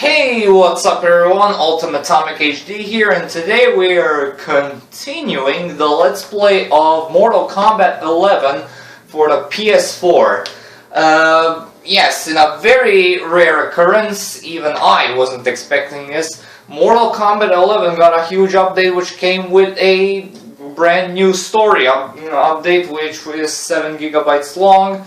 Hey, what's up everyone, Ultimate Atomic HD here, and today we are continuing the Let's Play of Mortal Kombat 11 for the PS4. Yes, in a very rare occurrence, even I wasn't expecting this, Mortal Kombat 11 got a huge update which came with a brand new story update which is 7 gigabytes long.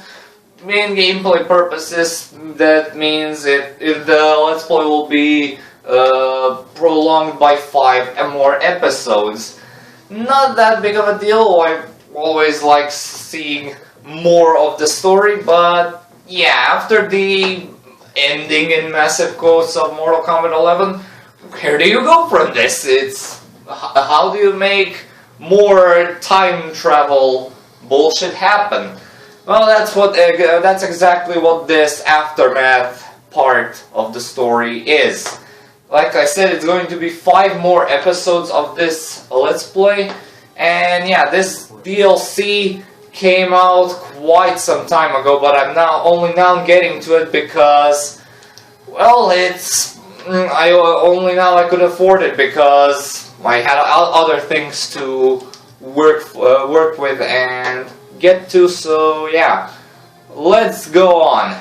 Main gameplay purposes, that means if the Let's Play will be prolonged by 5 and more episodes. Not that big of a deal. I always like seeing more of the story, but yeah, after the ending in massive quotes of Mortal Kombat 11, where do you go from this? It's how do you make more time travel bullshit happen? Well, that's exactly what this aftermath part of the story is. Like I said, it's going to be 5 more episodes of this Let's Play, and yeah, this DLC came out quite some time ago, but I'm only now getting to it because, well, only now I could afford it because I had other things to work with and get to, so yeah, let's go on.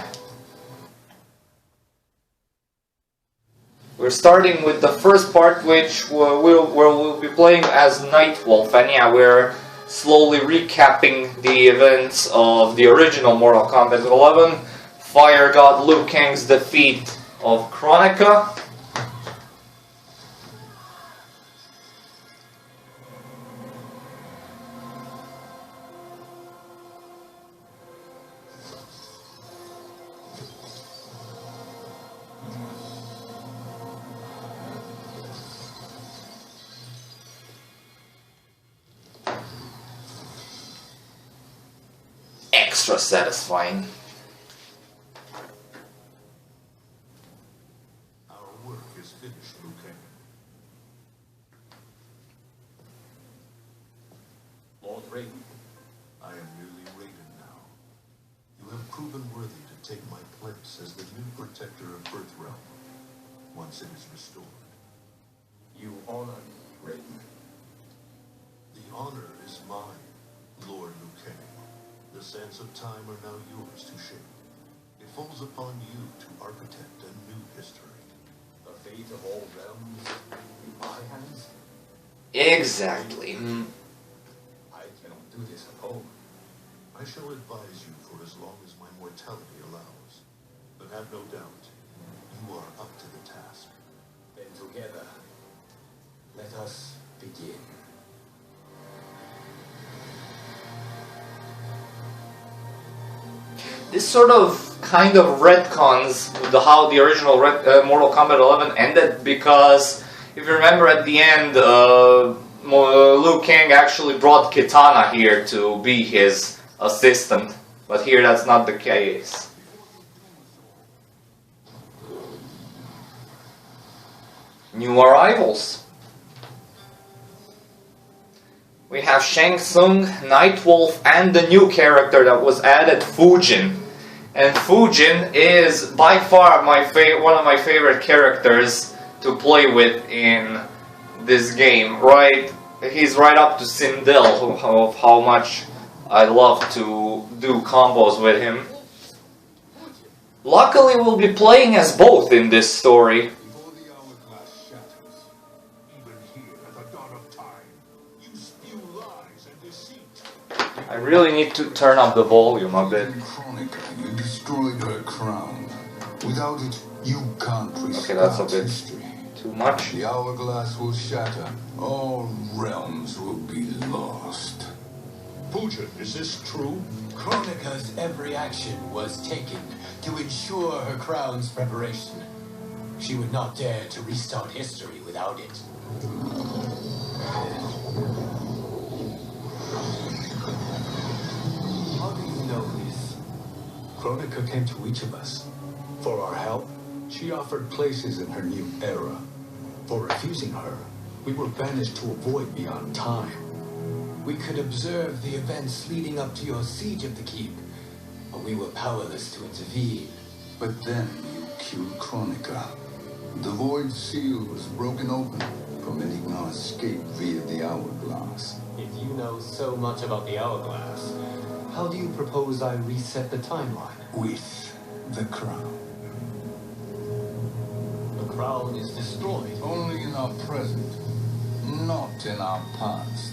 We're starting with the first part, which we'll be playing as Nightwolf, and yeah, we're slowly recapping the events of the original Mortal Kombat 11, Fire God Liu Kang's defeat of Kronika. Extra satisfying. Our work is finished, Liu Kang. Lord Raiden, I am merely Raiden now. You have proven worthy to take my place as the new protector of Earthrealm, once it is restored. You honor me, Raiden. The honor is mine, Lord Liu Kang. The sands of time are now yours to shape. It falls upon you to architect a new history. The fate of all realms in my hands? Exactly. I cannot do this alone. I shall advise you for as long as my mortality allows. But have no doubt, you are up to the task. Then together, let us begin. This sort of kind of retcons how the original Mortal Kombat 11 ended, because if you remember at the end, Liu Kang actually brought Kitana here to be his assistant, but here that's not the case. New arrivals. We have Shang Tsung, Nightwolf, and the new character that was added, Fujin. And Fujin is by far one of my favorite characters to play with in this game. Right, he's right up to Sindel of how much I love to do combos with him. Luckily, we'll be playing as both in this story. I really need to turn up the volume a bit. Kronika, you destroyed her crown. Without it, you can't restart Okay, that's a bit history. too much. The hourglass will shatter. All realms will be lost. Fujin, is this true? Kronika's every action was taken to ensure her crown's preparation. She would not dare to restart history without it. How do you know this? Kronika came to each of us. For our help, she offered places in her new era. For refusing her, we were banished to a void beyond time. We could observe the events leading up to your siege of the keep, but we were powerless to intervene. But then you killed Kronika. The void seal was broken open from Enigma escape via the hourglass. If you know so much about the hourglass, how do you propose I reset the timeline? With the crown. The crown is destroyed. Only in our present, not in our past.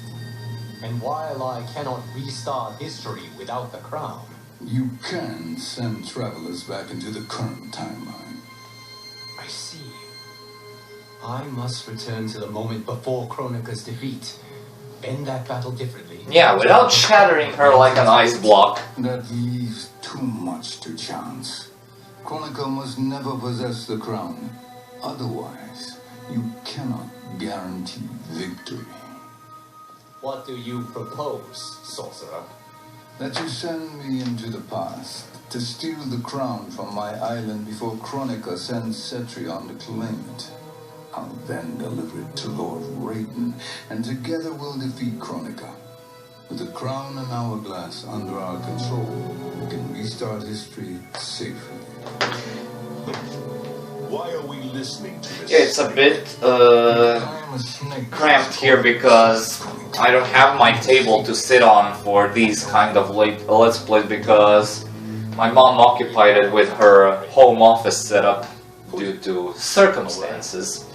And while I cannot restart history without the crown, You can send travelers back into the current timeline. I see. I must return to the moment before Kronika's defeat. End that battle differently. Yeah, without shattering her like an ice block. That leaves too much to chance. Kronika must never possess the crown. Otherwise, you cannot guarantee victory. What do you propose, sorcerer? That you send me into the past to steal the crown from my island before Kronika sends Cetrion to claim it. I'll then deliver it to Lord Raiden, and together we'll defeat Kronika. With the crown and hourglass under our control, we can restart history safely. Why are we listening to this? It's a bit I'm a snake. cramped here because I don't have my table to sit on for these kind of let's plays because my mom occupied it with her home office setup due to circumstances.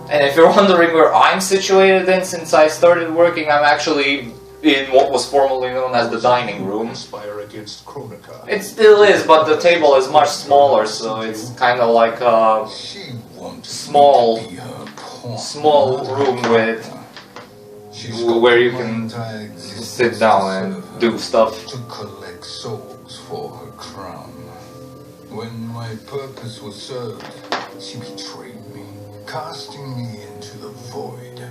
And if you're wondering where I'm situated then, since I started working, I'm actually in what was formerly known as the dining room. Conspire against Kronika. It still is, but the table is much smaller, so it's kind of like a She wants Small- me to be her pawn. small room with She's where you got can my entire existence sit down and to serve do her, stuff. to collect souls for her crown. When my purpose was served, she betrayed me, casting me into the void.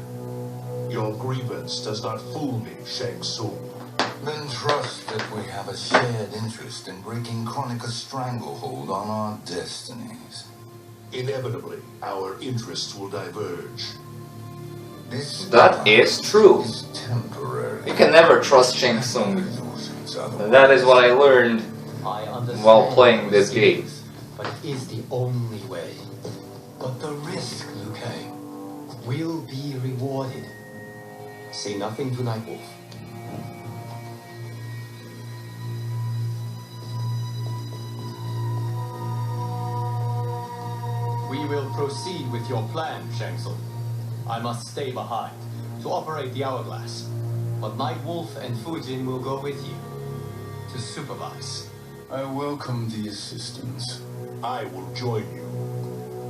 Your grievance does not fool me, Shang Tsung. Then trust that we have a shared interest in breaking Kronika's stranglehold on our destinies. Inevitably, our interests will diverge. This That is true. is temporary. You can never trust Shang Tsung. Illusions otherwise. That is what I learned I understand while playing your this game. schemes, but it is the only way. But the risk, Liu Kang, will be rewarded. Say nothing to Nightwolf. We will proceed with your plan, Shang Tsung. I must stay behind to operate the hourglass, but Nightwolf and Fujin will go with you to supervise. I welcome the assistance. I will join you.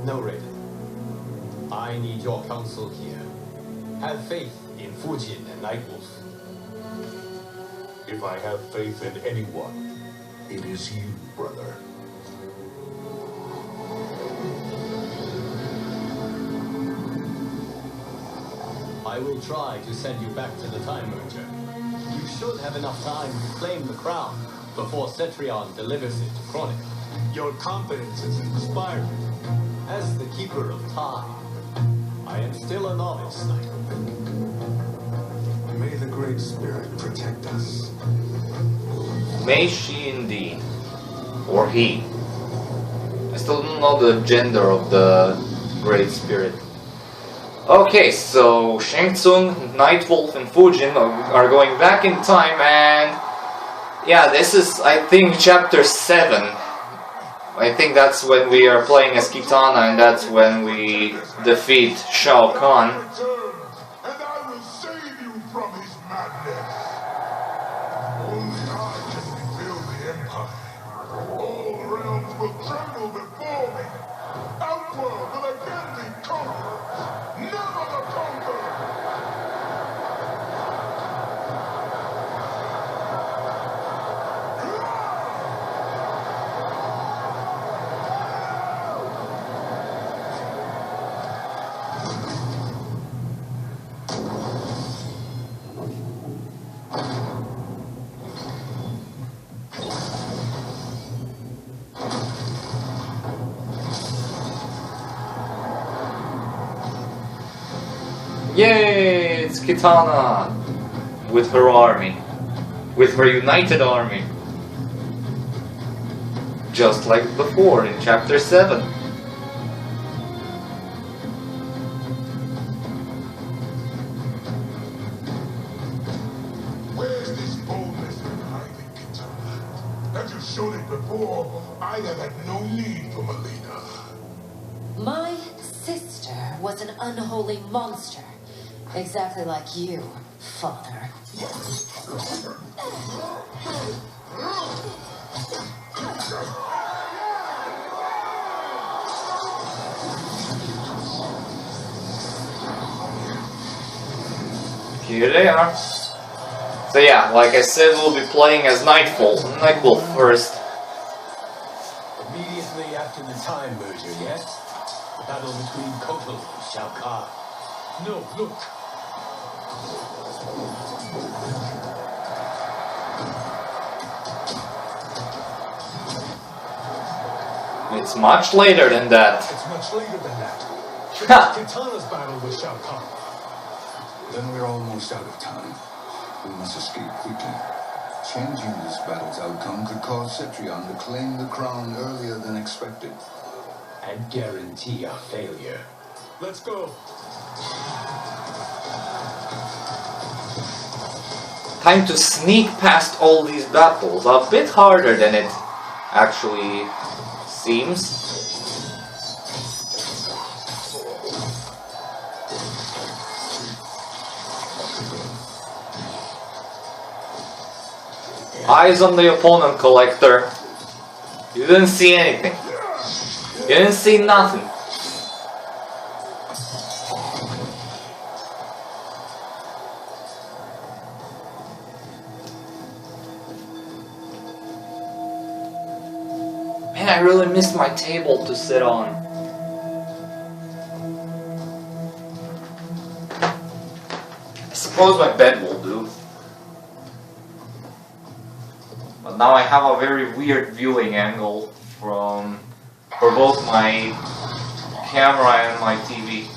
No, Raven. I need your counsel here. Have faith in Fujin and Nightwolf. If I have faith in anyone, it is you, brother. I will try to send you back to the Time Merger. You should have enough time to claim the crown before Cetrion delivers it to Kronika. Your confidence is inspiring. As the Keeper of Time, I am still a novice, Nightwolf. May the Great Spirit protect us. May she indeed. Or he. I still don't know the gender of the Great Spirit. Okay, so Shang Tsung, Nightwolf, and Fujin are going back in time, and yeah, this is, I think, chapter 7. I think that's when we are playing as Kitana, and that's when we defeat Shao Kahn. Return, and I will save you from his madness. Only I can rebuild the Empire. All realms will tremble before me. Outworld will again be conquered. Never the conqueror. Yay! It's Kitana! With her army. With her united army. just like before in Chapter 7. Where's this boldness been hiding, Kitana? Have you shown it before? I have had no need for Melina. My sister was an unholy monster. Exactly like you, father. Here they are. So yeah, like I said, we'll be playing as Nightwolf first. Immediately after the time merger, yes? The battle between Kotal and Shao Kahn. No, look. It's much later than that. It's much later than that. Ha! Kitana's battle with Shao Kahn. Then we're almost out of time. We must escape quickly. Changing this battle's outcome could cause Cetrion to claim the crown earlier than expected. And guarantee our failure. Let's go. Time to sneak past all these battles. A bit harder than it actually seems. Eyes on the opponent, Collector. You didn't see anything. You didn't see nothing. Man, I really missed my table to sit on. I suppose my bed will do. But now I have a very weird viewing angle for both my camera and my TV.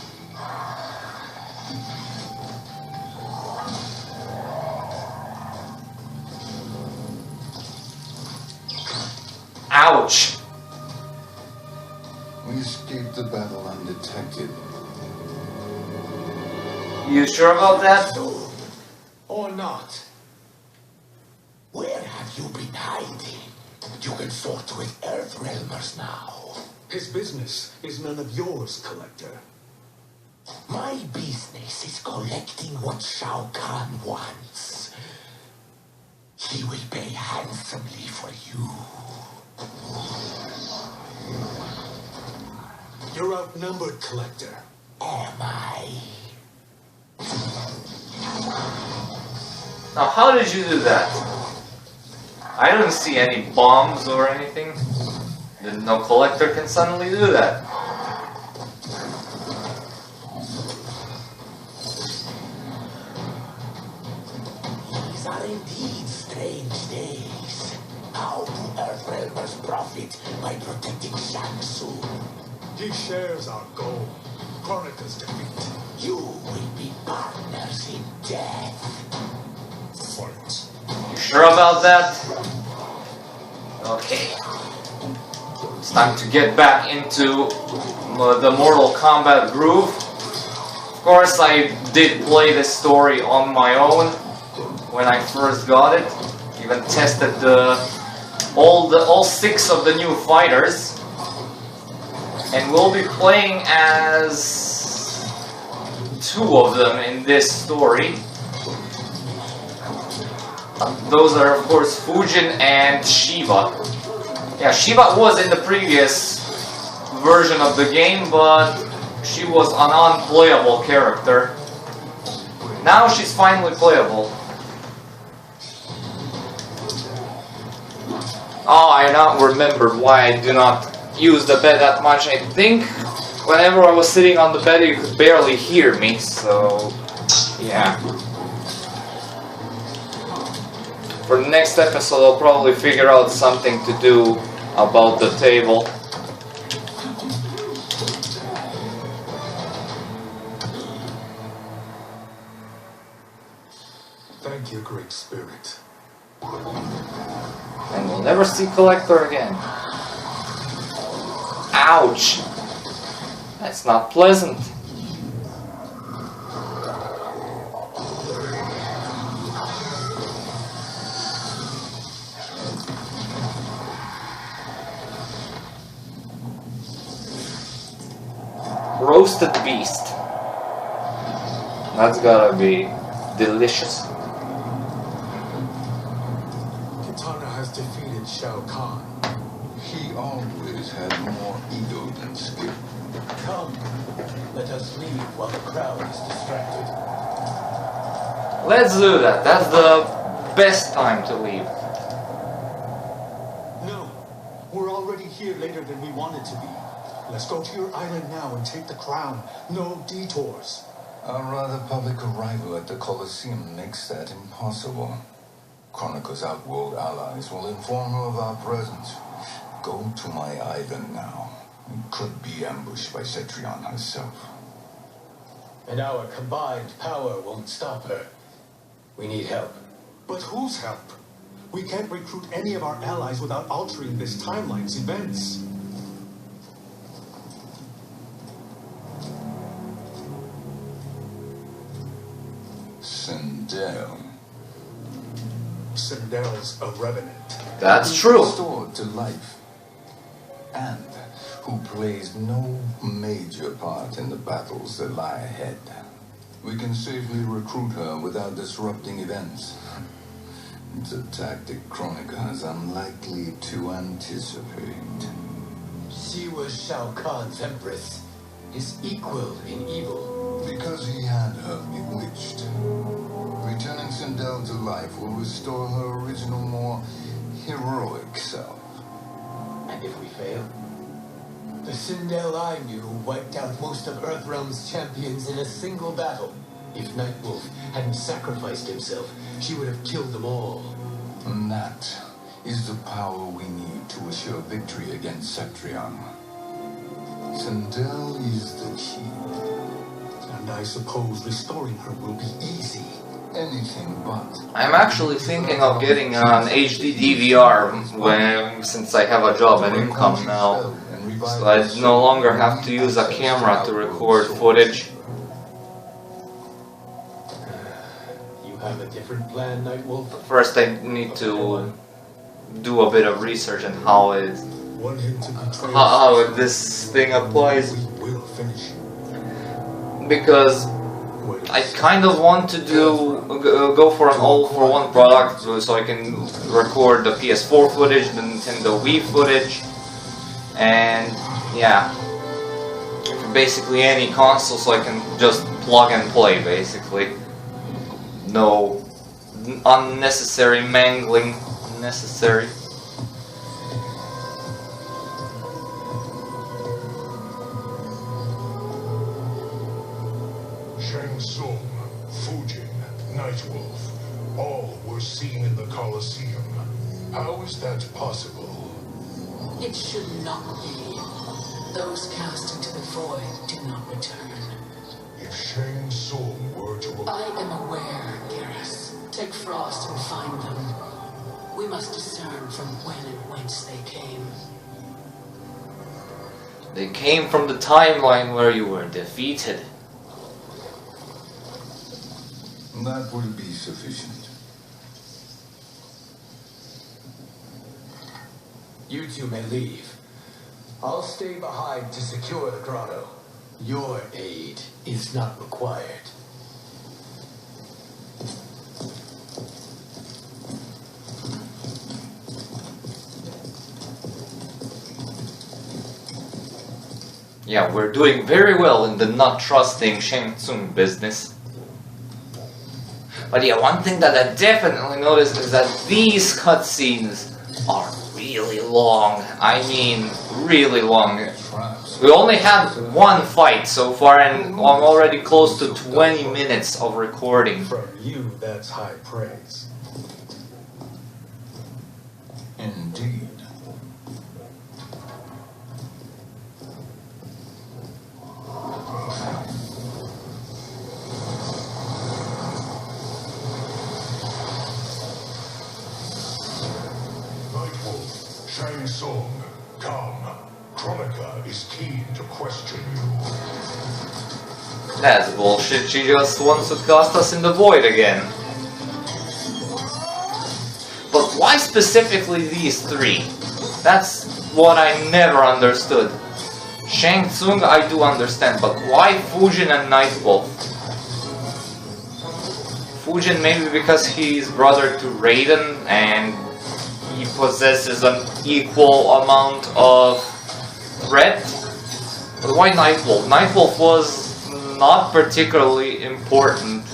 Ouch! We escaped the battle undetected. You sure about that? Or not. Where have you been hiding? You can sort with Earthrealmers now. His business is none of yours, Collector. My business is collecting what Shao Kahn wants. He will pay handsomely for you. You're outnumbered, Collector. Am I? Now, how did you do that? I don't see any bombs or anything. No Collector can suddenly do that. These are indeed strange days. How do Earthrealmers profit by protecting Shang Tsung? He shares our goal. Kronika's defeat. You will be partners in death. Fight. You sure about that? Okay. It's time to get back into the Mortal Kombat groove. Of course, I did play this story on my own when I first got it. Even tested all 6 of the new fighters. And we'll be playing as 2 of them in this story. Those are, of course, Fujin and Shiva. Yeah, Shiva was in the previous version of the game, but she was an unplayable character. Now she's finally playable. Oh, I now remembered why I do not use the bed that much. I think whenever I was sitting on the bed, you could barely hear me, so yeah. For the next episode, I'll probably figure out something to do about the table. Thank you, Great Spirit. And we'll never see Collector again. Ouch! That's not pleasant. Roasted beast. That's gotta be delicious. Kitana has defeated Shao Kahn. He always had more ego than skill. Come, let us leave while the crowd is distracted. Let's do that. That's the best time to leave. No, we're already here later than we wanted to be. Let's go to your island now and take the crown. No detours. Our rather public arrival at the Colosseum makes that impossible. Kronika's outworld allies will inform her of our presence. Go to my island now. We could be ambushed by Cetrion herself. And our combined power won't stop her. We need help. But whose help? We can't recruit any of our allies without altering this timeline's events. Sindel. Sindel's a revenant. That's Who true. restored to life, and who plays no major part in the battles that lie ahead. We can safely recruit her without disrupting events. It's a tactic Kronika is unlikely to anticipate. She was Shao Kahn's empress, his equal in evil. Because he had her bewitched. Returning Sindel to life will restore her original, more heroic self. And if we fail? The Sindel I knew wiped out most of Earthrealm's champions in a single battle. If Nightwolf hadn't sacrificed himself, she would have killed them all. And that is the power we need to assure victory against Cetrion. Sindel is the key. And I suppose restoring her will be easy. Anything but. I'm actually thinking of getting an HD DVR since I have a job and income now. So I no longer have to use a camera to record footage. You have a different plan, Nightwolf? First I need to do a bit of research on how Want him to betray how this thing applies, We will finish. because I kind of want to go for an all-for-one product, so I can record the PS4 footage, the Nintendo Wii footage, and yeah, basically any console, so I can just plug and play, basically. No unnecessary mangling, unnecessary. Shang Tsung, Fujin, Nightwolf, all were seen in the Colosseum. How is that possible? It should not be. Those cast into the void do not return. If Shang Tsung were to... I am aware, Garrus. Take Frost and find them. We must discern from when and whence they came. They came from the timeline where you were defeated. That will be sufficient. You two may leave. I'll stay behind to secure the grotto. Your aid is not required. Yeah, we're doing very well in the not trusting Shang Tsung business. But yeah, one thing that I definitely noticed is that these cutscenes are really long. I mean, really long. We only had one fight so far, and I'm already close to 20 minutes of recording. From you, that's high praise. Indeed. Nightwolf, Shang Tsung, come. Kronika is keen to question you. That's bullshit. She just wants to cast us in the void again. But why specifically these three? That's what I never understood. Shang Tsung I do understand, but why Fujin and Nightwolf? Fujin maybe because he's brother to Raiden and he possesses an equal amount of threat? But why Nightwolf? Nightwolf was not particularly important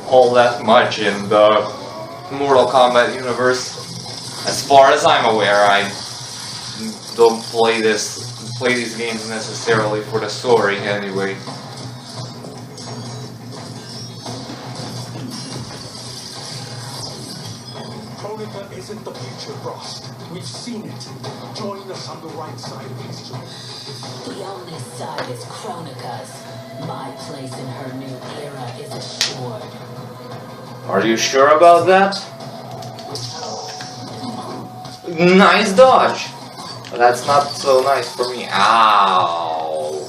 all that much in the Mortal Kombat universe. As far as I'm aware, I don't play these games necessarily for the story anyway. Kronika isn't the future, Frost. We've seen it. Join us on the right side of history. The only side is Kronika's. My place in her new era is assured. Are you sure about that? Nice dodge! But that's not so nice for me. Ow!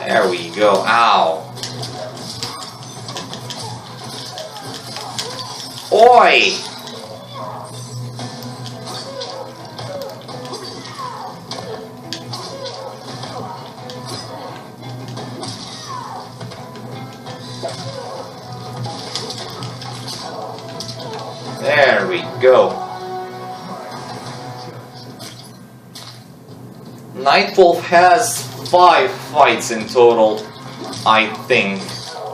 There we go. Ow! Oi! There we go. Nightwolf has 5 fights in total, I think,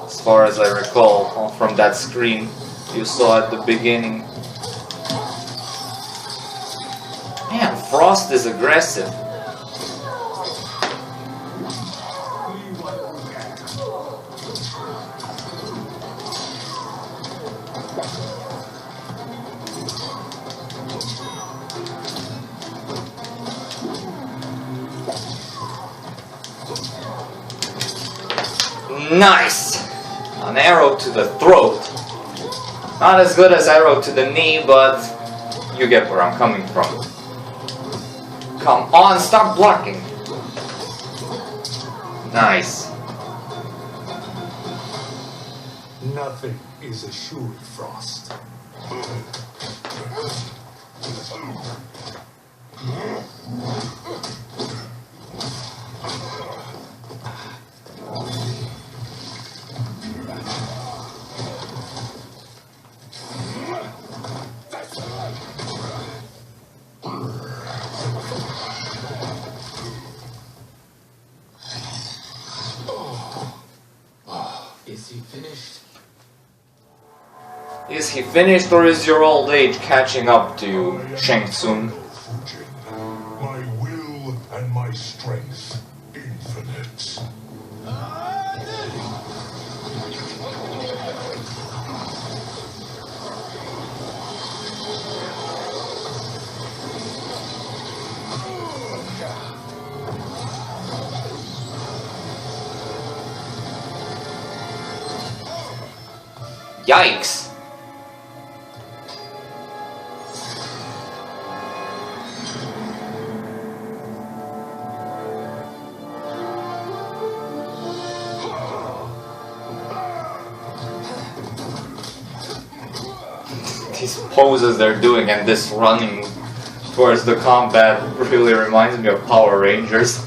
as far as I recall from that screen you saw at the beginning. Man, Frost is aggressive. Nice! An arrow to the throat. Not as good as arrow to the knee, but you get where I'm coming from. Come on, stop blocking! Nice. Nothing is assured, Frost. Is he finished? Is he finished, or is your old age catching up to Shang Tsung? Fujin. My will and my strength infinite. Yikes! These poses they're doing and this running towards the combat really reminds me of Power Rangers.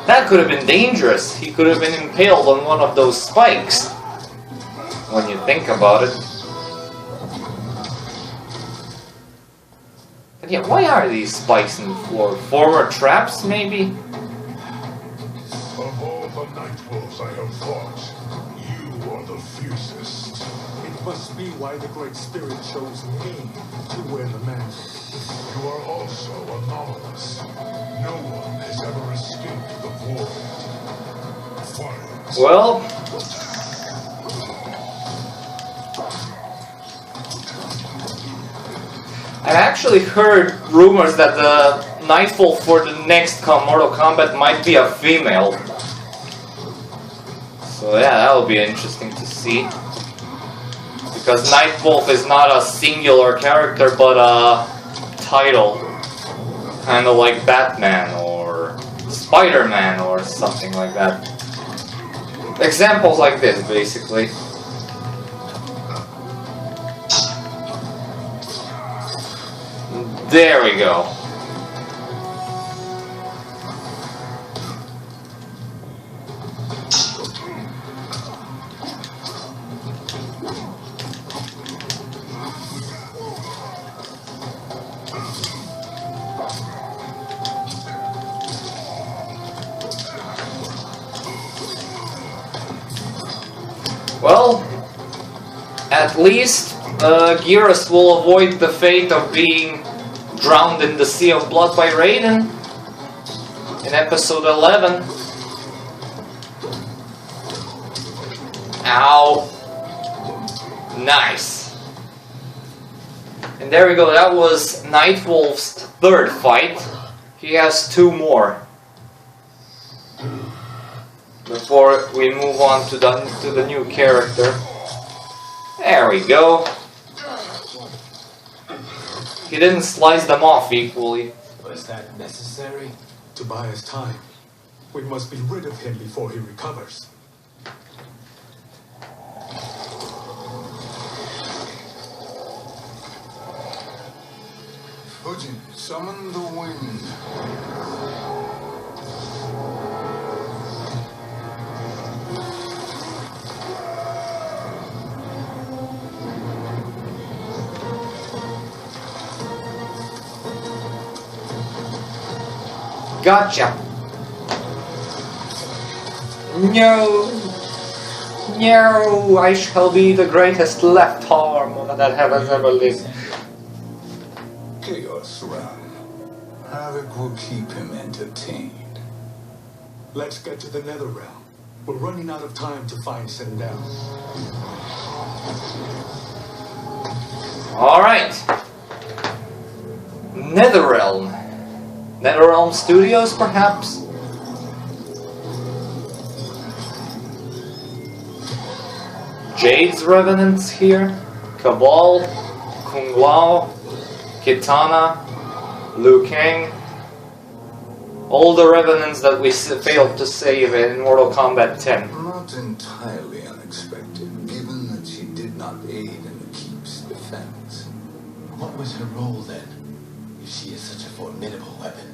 That could have been dangerous. He could have been impaled on one of those spikes. When you think about it. But yeah, why are these spikes in the floor? Forward traps, maybe? Of all the Nightwolves I have fought, you are the fiercest. It must be why the Great Spirit chose me to wear the mantle. You are also anomalous. No one has ever escaped the void. Fight. Well, I actually heard rumors that the Nightwolf for the next Mortal Kombat might be a female. So yeah, that'll be interesting to see. Because Nightwolf is not a singular character, but a title. Kind of like Batman or Spider-Man or something like that. Examples like this, basically. There we go. Well, at least Geras will avoid the fate of being drowned in the sea of blood by Raiden in episode 11. Ow. Nice. And there we go, that was Nightwolf's third fight. He has 2 more. Before we move on to the new character. There we go. He didn't slice them off equally. Was that necessary? To buy us time. We must be rid of him before he recovers. Fujin, summon the wind. Gotcha. No. No, I shall be the greatest left arm that has ever lived. Chaos Realm. Havoc will keep him entertained. Let's get to the Netherrealm. We're running out of time to find Sindel. Alright. Netherrealm. Netherrealm Studios, perhaps? Jade's Revenants here. Cabal, Kung Lao, Kitana, Liu Kang. All the Revenants that we failed to save in Mortal Kombat 10. Not entirely unexpected, given that she did not aid in the Keep's defense. What was her role then, if she is such a formidable weapon?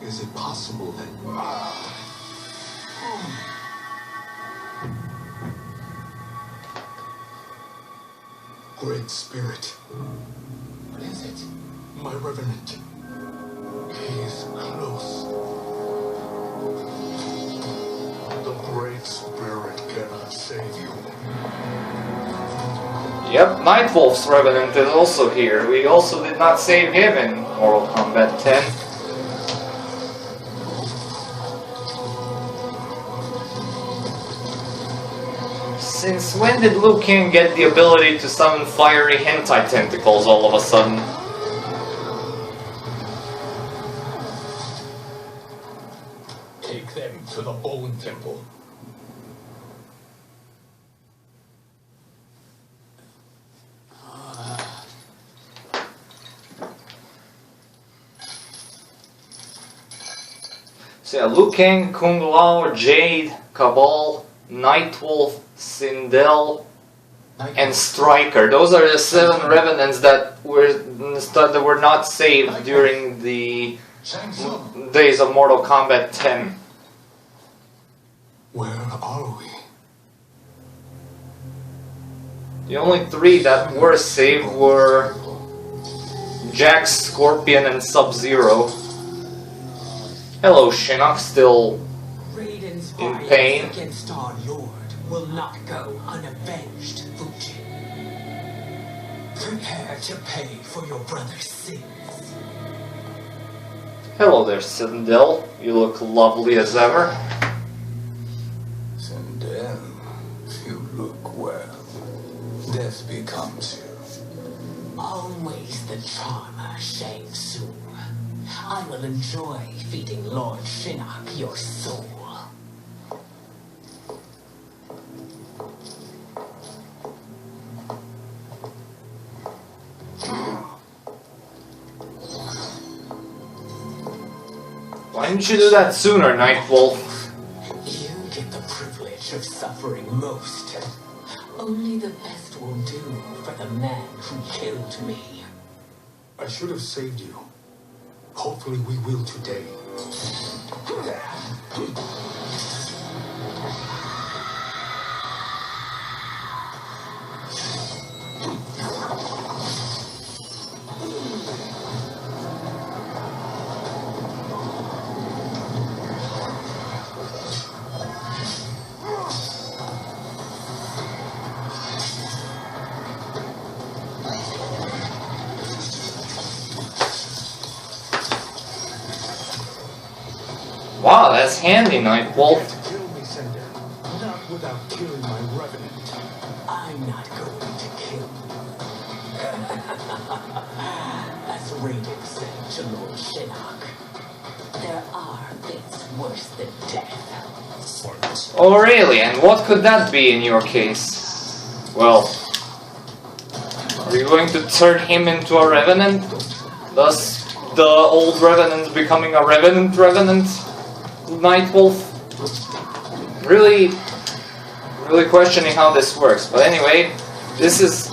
Is it possible that... Great Spirit. What is it? My Revenant. He is close. The Great Spirit cannot save you. Yep, Nightwolf's Revenant is also here. We also did not save him in Mortal Kombat 10. Since when did Liu Kang get the ability to summon fiery hentai tentacles all of a sudden? Take them to the Bone Temple. So yeah, Liu Kang, Kung Lao, Jade, Cabal, Nightwolf, Sindel, and Striker. Those are the 7 Revenants that were not saved during the days of Mortal Kombat 10. Where are we? The only 3 that were saved were Jax, Scorpion, and Sub-Zero. Hello, Shinnok, still Raiden's in violence pain. against our Lord will not go unavenged, Fujin. Prepare to pay for your brother's sins. Hello there, Sindel. You look lovely as ever. Sindel, you look well. Death death becomes you. Always the charmer, Shang Tsung. I will enjoy feeding Lord Shinnok your soul. Why didn't you do that sooner, Nightwolf? You get the privilege of suffering most. Only the best will do for the man who killed me. I should have saved you. Hopefully we will today. Wow, that's handy, Nightwolf. Kill me, Sender. Not without killing my revenant. I'm not going to kill you. As Raiden said to Lord Shinnok, there are things worse than death. Oh really? And what could that be in your case? Well, are you going to turn him into a revenant? Thus, the old revenant becoming a revenant? Nightwolf? Really questioning how this works. But anyway, this is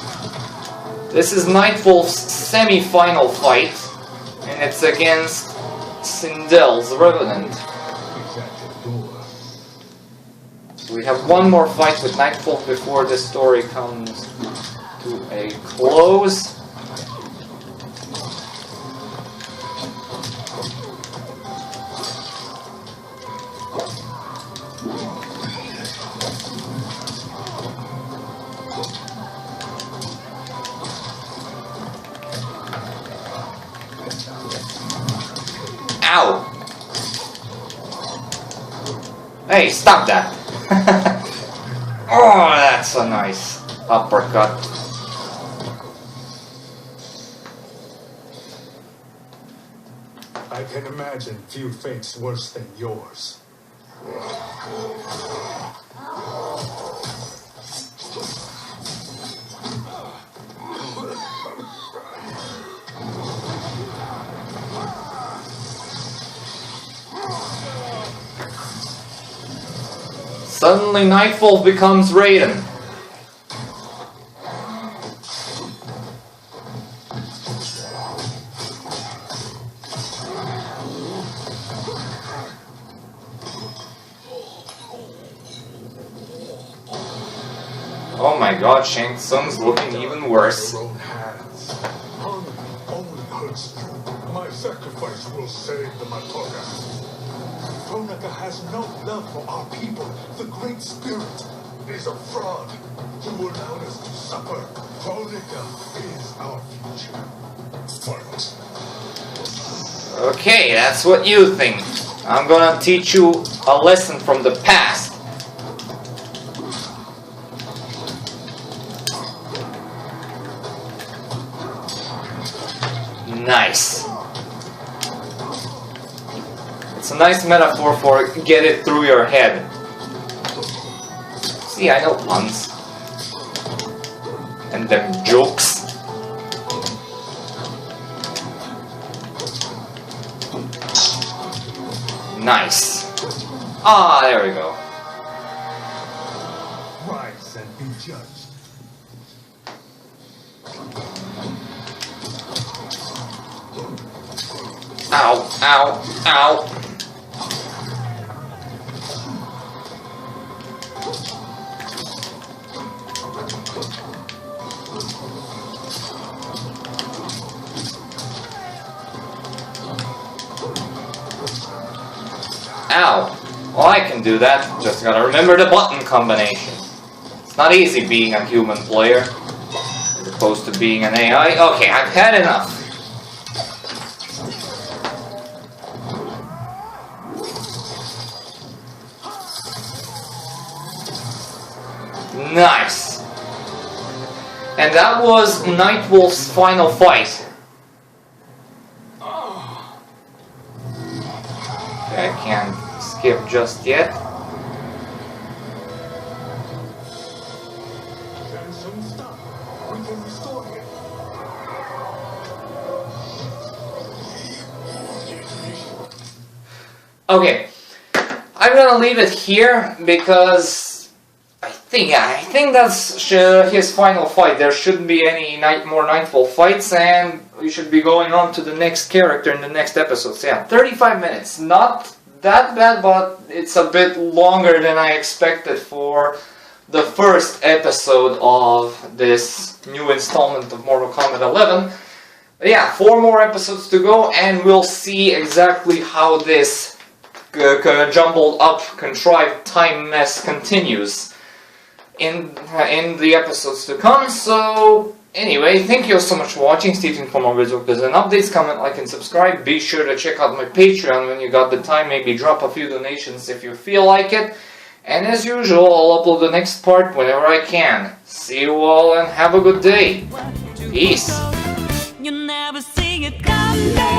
Nightwolf's semi-final fight, and it's against Sindel's Revenant. So we have one more fight with Nightwolf before this story comes to a close. Ow! Hey, stop that! Oh, that's a nice uppercut. I can imagine few fates worse than yours. Suddenly Nightwolf becomes Raiden. Oh my god, Shang Tsung's looking even worse. Your own hands. Harmony only hurts you. My sacrifice will save the Matoka. Kronika has no love for our people. The Great Spirit is a fraud who allowed us to suffer. Kronika is our future. Fight. Okay, that's what you think. I'm gonna teach you a lesson from the past. Nice. It's a nice metaphor for get it through your head. See, I know puns. And them jokes. Nice. Ah, there we go. Rise and be judged. Ow, ow, ow. Ow. Well, I can do that. Just gotta remember the button combination. It's not easy being a human player, as opposed to being an AI. Okay, I've had enough. Nice. And that was Nightwolf's final fight. I can't skip just yet. Shang Tsung, stop. We can restore him. Okay, I'm gonna leave it here because I think that's his final fight. There shouldn't be any more Nightwolf fights, and we should be going on to the next character in the next episode. So yeah, 35 minutes, not that bad, but it's a bit longer than I expected for the first episode of this new installment of Mortal Kombat 11. But yeah, 4 more episodes to go, and we'll see exactly how this jumbled up, contrived time mess continues in the episodes to come. So anyway, thank you so much for watching. Stay tuned for more videos and updates. Comment, like, and subscribe. Be sure to check out my Patreon when you got the time. Maybe drop a few donations if you feel like it. And as usual, I'll upload the next part whenever I can. See you all and have a good day. Peace. You never see it coming.